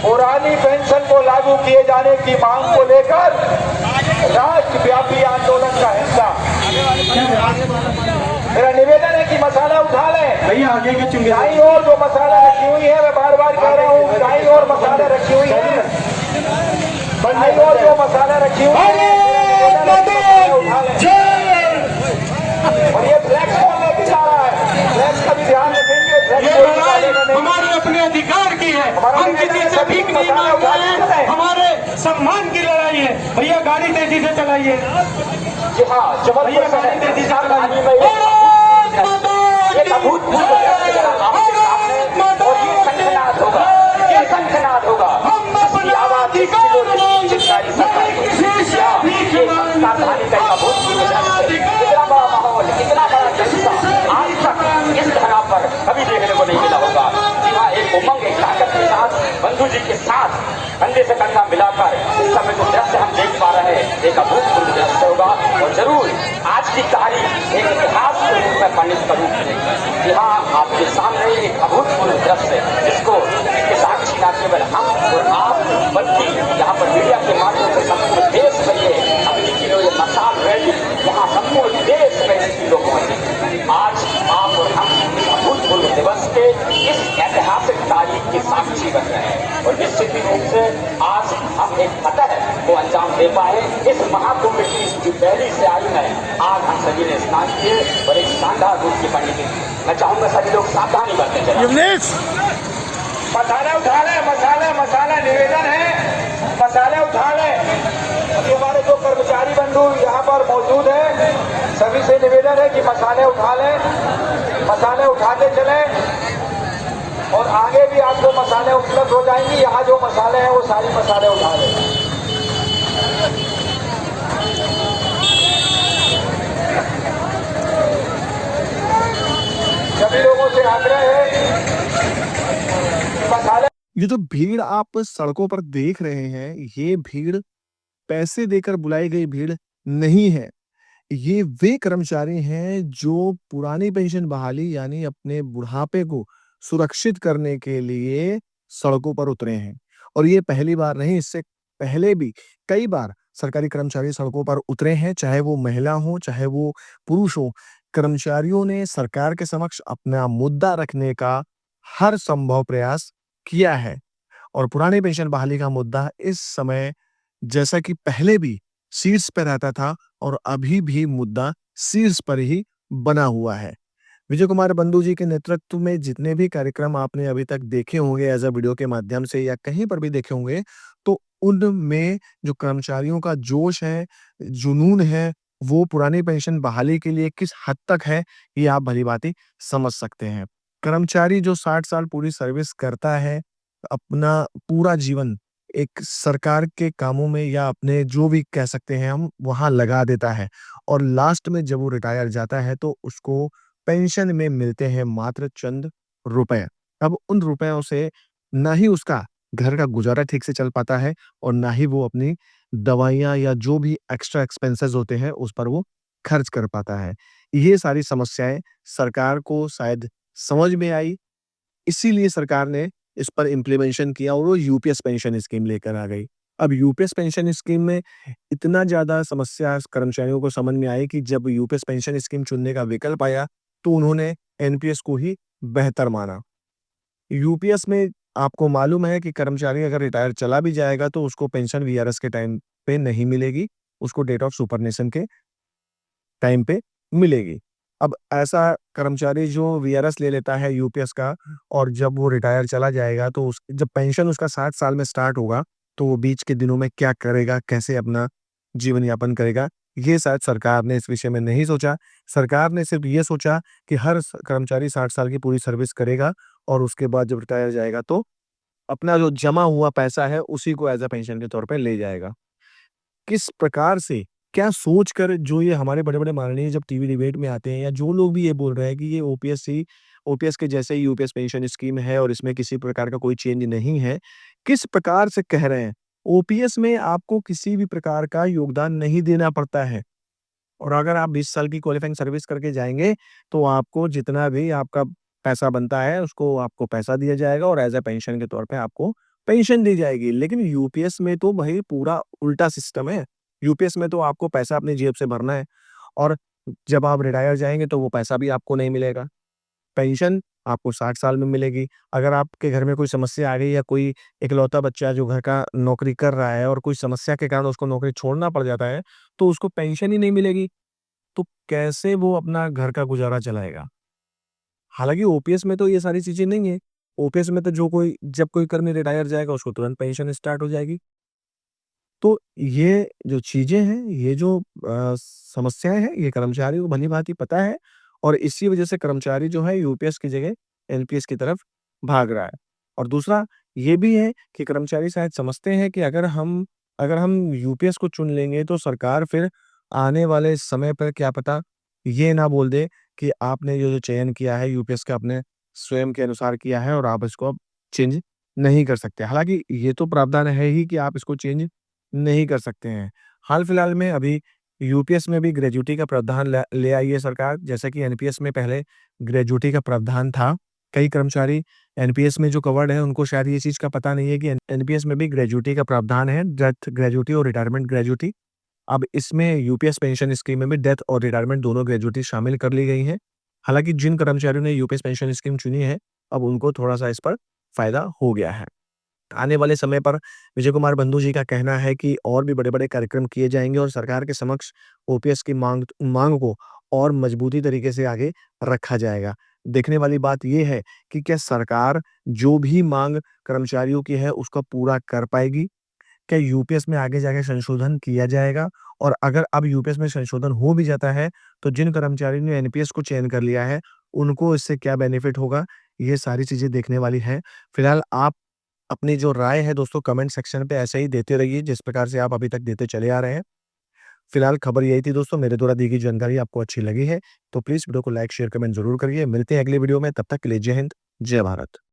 पुरानी पेंशन को लागू किए जाने की मांग को लेकर राष्ट्रव्यापी आंदोलन का हिस्सा। मेरा निवेदन है कि मसाला उठा लें भैया, आगे के चुंगे दाईं ओर जो मसाला रखी हुई है, मैं बार बार कह रहा हूँ, दाईं ओर मसाला रखी हुई है, दाईं ओर जो मसाला रखी हुई है उठा लें। और ये फ्लैक्स कौन लेके जा रहा है, फ्लैक्स का भी ध्यान रखेंगे। हमारे अपने अधिकार की है, हम किसी से भीख नहीं मांगते हैं, हमारे सम्मान की लड़ाई है। भैया गाड़ी तेजी से चलाइए। जी हाँ, भैया गाड़ी तेजी से चलाइए। होगा हम अपने अधिकार इतना बड़ा जलसा आज तक इस धरा पर कभी देखने को नहीं मिला होगा। यहाँ एक उमंग, एक ताकत के साथ, बंधु जी के साथ कंधे से कंधा मिलाकर इस समय जो दृश्य हम देख पा रहे हैं, एक अभूतपूर्व दृश्य होगा। और जरूर आज की तारीख एक इतिहास के रूप में पंडित का रूप में यहाँ आपके सामने एक अभूतपूर्व दृश्य, जिसको साक्षी न केवल हम और आप बल्कि यहाँ पर मीडिया के माध्यम से संपूर्ण देश में ये अपनी किलो ये मसाल रैली वहाँ संपूर्ण देश में इसकी लोग पहुंचे। आज आप और हम इस अभूतपूर्व दिवस के इस ऐतिहासिक तारीख की साक्षी बन रहे हैं और निश्चित ही रूप से आज हम एक फतह को अंजाम दे पाए। इस महाकुंभ की जो पहली से आई है, आज हम सभी ने स्नान किए और एक शानदार रूप की पंडित। मैं चाहूंगा सभी लोग सावधानी बरतें। मसाला उठा ले, मसाला निवेदन है, मसाले उठा ले। अभी हमारे जो कर्मचारी बंधु यहाँ पर मौजूद है, सभी से निवेदन है कि मसाले उठा ले, मसाले उठाते चले और आगे भी आपको मसाले उपलब्ध हो जाएंगी। यहाँ जो मसाले हैं वो सारी मसाले उठा ले। सभी लोगों से आग्रह है, मसाले। ये जो भीड़ आप सड़कों पर देख रहे हैं, ये भीड़ पैसे देकर बुलाई गई भीड़ नहीं है। ये वे कर्मचारी हैं जो पुरानी पेंशन बहाली यानी अपने बुढ़ापे को सुरक्षित करने के लिए सड़कों पर उतरे हैं। और ये पहली बार नहीं, इससे पहले भी कई बार सरकारी कर्मचारी सड़कों पर उतरे हैं, चाहे वो महिला हो, चाहे वो पुरुष हो। कर्मचारियों ने सरकार के समक्ष अपना मुद्दा रखने का हर संभव प्रयास किया है और पुरानी पेंशन बहाली का मुद्दा इस समय जैसा कि पहले भी शीर्ष पे रहता था और अभी भी मुद्दा शीर्ष पर ही बना हुआ है। विजय कुमार बंधु जी के नेतृत्व में जितने भी कार्यक्रम आपने अभी तक देखे होंगे एज़ अ वीडियो के माध्यम से या कहीं पर भी देखे होंगे, तो उनमें जो कर्मचारियों का जोश है, जुनून है, वो पुरानी पेंशन बहाली के लिए किस हद तक है, ये आप भली-भांति समझ सकते हैं। कर्मचारी जो 60 साल पूरी सर्विस करता है, अपना पूरा जीवन एक सरकार के कामों में या अपने जो भी कह सकते हैं हम, वहाँ लगा देता है और लास्ट में जब वो रिटायर जाता है तो उसको पेंशन में मिलते हैं मात्र चंद रुपए। अब उन रुपयों से ना ही उसका घर का गुज़ारा ठीक से चल पाता है और ना ही वो अपनी दवाइयाँ या जो भी एक्स्ट्रा एक्सपेंसेस होते हैं, उस पर वो खर्च कर पाता है। ये सारी समस्याएँ सरकार को शायद समझ में आई, इसीलिए सरकार ने इस पर इम्प्लीमेंशन किया और वो यूपीएस पेंशन स्कीम लेकर आ गई। अब यूपीएस पेंशन स्कीम में इतना ज़्यादा समस्या कर्मचारियों को समझ में आई कि जब यूपीएस पेंशन स्कीम चुनने का विकल्प आया, तो उन्होंने एनपीएस को ही बेहतर माना। यूपीएस में आपको मालूम है कि कर्मचारी अगर रिटायर चला भी जाएगा, तो उसको पेंशन वीआरएस के टाइम पे नहीं मिलेगी, उसको डेट ऑफ सुपरनेशन के टाइम पे मिलेगी। अब ऐसा कर्मचारी जो वीआरएस ले लेता है यूपीएस का और जब वो रिटायर चला जाएगा तो उस जब पेंशन उसका 60 साल में स्टार्ट होगा, तो वो बीच के दिनों में क्या करेगा, कैसे अपना जीवन यापन करेगा, ये शायद सरकार ने इस विषय में नहीं सोचा। सरकार ने सिर्फ़ ये सोचा कि हर स कर्मचारी 60 साल की पूरी सर्विस करेगा और उसके बाद जब रिटायर जाएगा तो अपना जो जमा हुआ पैसा है, उसी को एज़ अ पेंशन के तौर पे ले जाएगा। किस प्रकार से, क्या सोचकर जो ये हमारे बड़े-बड़े माननीय जब टीवी डिबेट में आते हैं या जो लोग भी ये बोल रहे हैं कि ये ओपीएस के जैसे ही यूपीएस पेंशन स्कीम है और इसमें किसी प्रकार का कोई चेंज नहीं है, किस प्रकार से कह रहे हैं? ओपीएस में आपको किसी भी प्रकार का योगदान नहीं देना पड़ता है और अगर आप 20 साल की क्वालिफाइंग सर्विस करके जाएँगे, तो आपको जितना भी आपका पैसा बनता है, उसको आपको पैसा दिया जाएगा और एज़ अ पेंशन के तौर पे आपको पेंशन दी जाएगी। लेकिन यूपीएस में तो भई पूरा उल्टा सिस्टम है। यूपीएस में तो आपको पैसा अपनी जेब से भरना है और जब आप रिटायर जाएँगे तो वो पैसा भी आपको नहीं मिलेगा। पेंशन आपको 60 साल में मिलेगी। अगर आपके घर में कोई समस्या आ गई या कोई इकलौता बच्चा जो घर का नौकरी कर रहा है और कोई समस्या के कारण उसको नौकरी छोड़ना पड़ जाता है, तो उसको पेंशन ही नहीं मिलेगी। तो कैसे वो अपना घर का गुज़ारा चलाएगा? हालाँकि ओपीएस में तो ये सारी चीज़ें नहीं है। ओपीएस में तो जब कोई कर्मी रिटायर जाएगा उसको तुरंत पेंशन स्टार्ट हो जाएगी। तो ये जो चीज़ें हैं, ये जो समस्याएँ हैं, ये कर्मचारी को भली-भाँति पता है और इसी वजह से कर्मचारी जो है यूपीएस की जगह एनपीएस की तरफ भाग रहा है। और दूसरा ये भी है कि कर्मचारी शायद समझते हैं कि अगर हम यूपीएस को चुन लेंगे तो सरकार फिर आने वाले समय पर क्या पता ये ना बोल दे कि आपने जो चयन किया है यूपीएस का अपने स्वयं के अनुसार किया है और आप इसको अब चेंज नहीं कर सकते। हालाँकि ये तो प्रावधान है ही कि आप इसको चेंज नहीं कर सकते हैं। हाल-फिलहाल में अभी यूपीएस में भी ग्रेच्युटी का प्रावधान ल ले आई है सरकार, जैसे कि एनपीएस में पहले ग्रेच्युटी का प्रावधान था। कई कर्मचारी एनपीएस में जो कवर्ड हैं, उनको शायद ये चीज़ का पता नहीं है कि एनपीएस में भी ग्रेच्युटी का प्रावधान है, डेथ ग्रेच्युटी और रिटायरमेंट ग्रेच्युटी। अब इसमें यूपीएस पेंशन स्कीम में भी डेथ और रिटायरमेंट दोनों ग्रेच्युटी शामिल कर ली गई हैं। हालाँकि जिन कर्मचारियों ने यूपीएस पेंशन स्कीम चुनी है, अब उनको थोड़ा-सा इस पर फ़ायदा हो गया है। आने वाले समय पर विजय कुमार बंधु जी का कहना है कि और भी बड़े-बड़े कार्यक्रम किए जाएँगे और सरकार के समक्ष ओपीएस की माँग को और मजबूती तरीके से आगे रखा जाएगा। देखने वाली बात ये है कि क्या सरकार जो भी माँग कर्मचारियों की है, उसको पूरा कर पाएगी? क्या यूपीएस में आगे जाके संशोधन किया जाएगा? और अगर अब यूपीएस में संशोधन हो भी जाता है, तो जिन कर्मचारियों ने एनपीएस को चयन कर लिया है, उनको इससे क्या बेनिफिट होगा? ये सारी चीज़ें देखने वाली हैं। फिलहाल आप अपनी जो राय है दोस्तों कमेंट सेक्शन पे ऐसे ही देते रहिए जिस प्रकार से आप अभी तक देते चले आ रहे हैं। फिलहाल खबर यही थी दोस्तों मेरे द्वारा दी गई जानकारी आपको अच्छी लगी है तो प्लीज़ वीडियो को लाइक, शेयर, कमेंट ज़रूर करिए। मिलते हैं अगली वीडियो में तब तक के लिए जय हिंद, जय भारत।